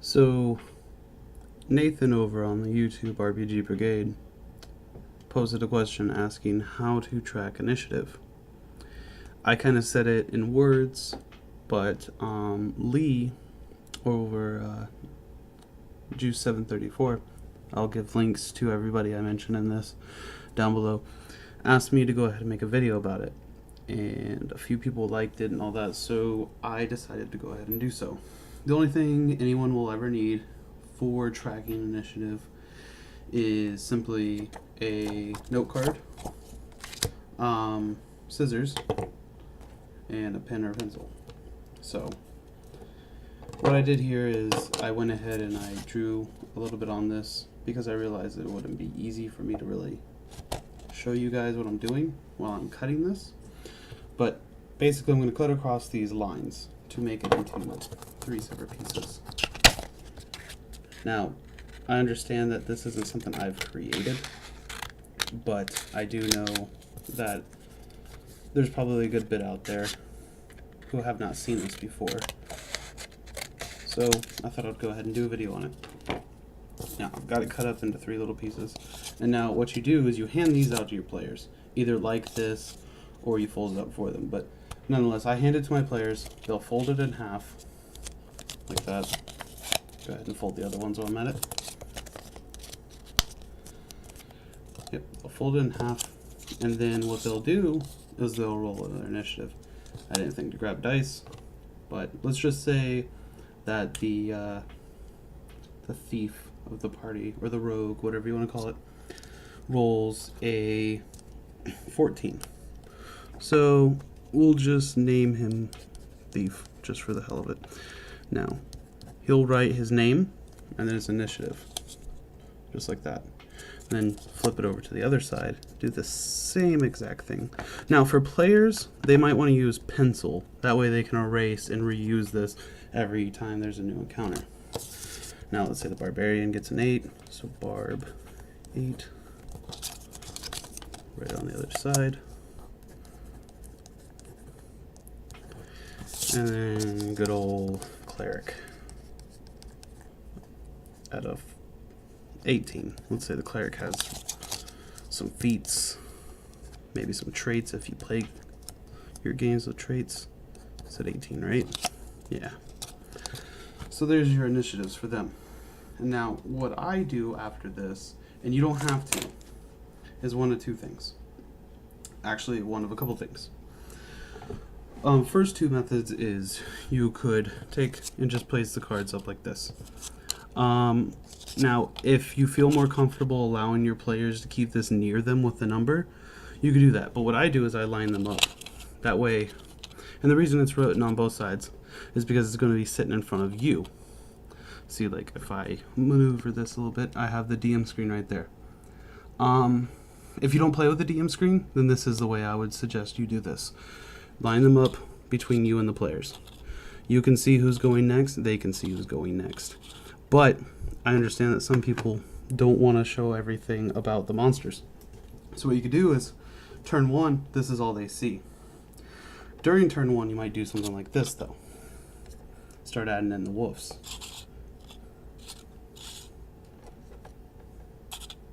So Nathan over on the YouTube RPG Brigade posted a question asking how to track initiative. I kind of said it in words, but Lee over Juice 734, I'll give links to everybody I mentioned in this down below, asked me to go ahead and make a video about it, and a few people liked it and all that, so I decided to go ahead and do so. The only thing anyone will ever need for tracking initiative is simply a note card, scissors, and a pen or pencil. So what I did here is I went ahead and I drew a little bit on this because I realized it wouldn't be easy for me to really show you guys what I'm doing while I'm cutting this. But basically I'm going to cut across these lines to make it into 3 separate pieces. Now, I understand that this isn't something I've created, but I do know that there's probably a good bit out there who have not seen this before. So I thought I'd go ahead and do a video on it. Now, I've got it cut up into 3 little pieces. And now what you do is you hand these out to your players, either like this or you fold it up for them. But nonetheless, I hand it to my players. They'll fold it in half, like that. Go ahead and fold the other ones while I'm at it. Yep, they'll fold it in half, and then what they'll do is they'll roll another initiative. I didn't think to grab dice, but let's just say that the thief of the party, or the rogue, whatever you want to call it, rolls a 14. So we'll just name him Thief, just for the hell of it. Now, he'll write his name and then his initiative, just like that. And then flip it over to the other side, do the same exact thing. Now for players, they might want to use pencil. That way they can erase and reuse this every time there's a new encounter. Now let's say the barbarian gets an 8, so barb 8, right on the other side. And then good old cleric out of 18. Let's say the cleric has some feats, maybe some traits if you play your games with traits. It's at 18, right? Yeah. So there's your initiatives for them. And now what I do after this, and you don't have to, is one of 2 things. Actually, one of a couple things. First 2 methods is you could take and just place the cards up like this. Now, if you feel more comfortable allowing your players to keep this near them with the number, you could do that. But what I do is I line them up. That way, and the reason it's written on both sides is because it's going to be sitting in front of you. See, like, if I maneuver this a little bit, I have the DM screen right there. If you don't play with the DM screen, then this is the way I would suggest you do this. Line them up between you and the players. You can see who's going next, they can see who's going next. But I understand that some people don't want to show everything about the monsters. So what you could do is, turn 1, this is all they see. During turn 1, you might do something like this, though. Start adding in the wolves.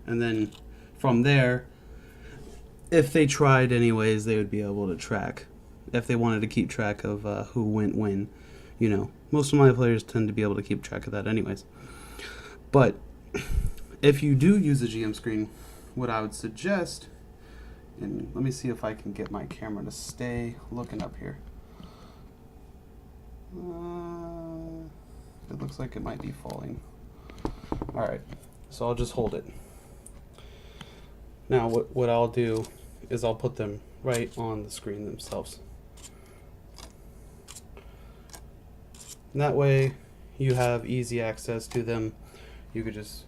And then from there, if they tried anyways, they would be able to track. If they wanted to keep track of who went when, you know. Most of my players tend to be able to keep track of that anyways. But if you do use a GM screen, what I would suggest, and let me see if I can get my camera to stay looking up here. It looks like it might be falling. Alright, so I'll just hold it. Now what I'll do is I'll put them right on the screen themselves. And that way you have easy access to them. You could just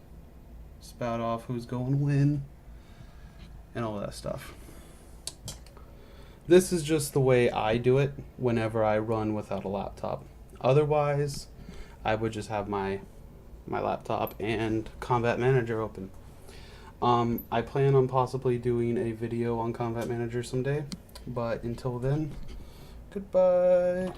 spout off who's going when and all that stuff. This is just the way I do it whenever I run without a laptop. Otherwise, I would just have my laptop and Combat Manager open. I plan on possibly doing a video on Combat Manager someday, but until then, goodbye.